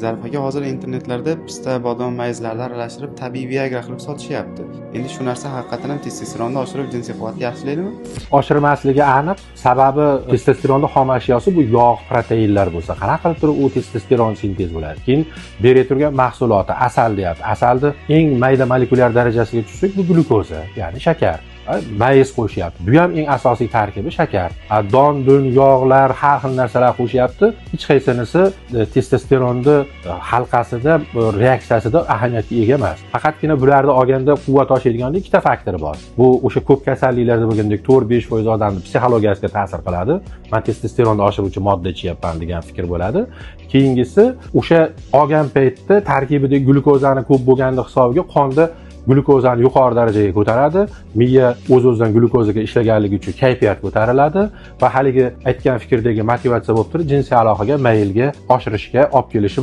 Zarfaga hozir internetlarda pista, bodom, mayizlarni aralashtirib tabiiy Viagra qilib sotishyapti. Endi shu narsa haqiqatan ham testosteronni oshirib jinsiy quvvatni yaxshilaydimi? Oshirmasligi aniq. Sababi testosteronni xom ashyosi bu yog', proteinlar bo'lsa, qanaqa qilib turib u testosteron sintez bo'ladi. Keyin berib turgan mahsuloti asal deyapti. Asalni eng mayda molekulyar darajasiga tushsak, bu glyukoza, ya'ni shakar. Mayiz qo'shyapti. Bu ham eng asosiy tarkibi shakar. Don, dun, yog'lar, har xil narsalar qo'shyapti. Hech qaysinisi testosteronni halqasida, reaksiyasida ahamiyatga ega emas. Faqatgina bularni olganda quvvat oshiradigan ikkita faktor bor. Bu o'sha ko'p kasalliklarda bo'lgandek 4-5% odamning psixologiyasiga ta'sir qiladi. Men testosteronni oshiruvchi modda ichyapman degan fikr bo'ladi. Keyingisi o'sha olgan paytda tarkibida glyukozani ko'p bo'lganligi hisobiga qonda glyukozani yuqori darajaga ko'taradi, miya o'z-o'zidan glyukozaga ishlaganligi uchun kayfiyat ko'tariladi va haligi aytgan fikrdagi motivatsiya bo'lib turib jinsiy aloqaga, maylga, oshirishga olib kelishi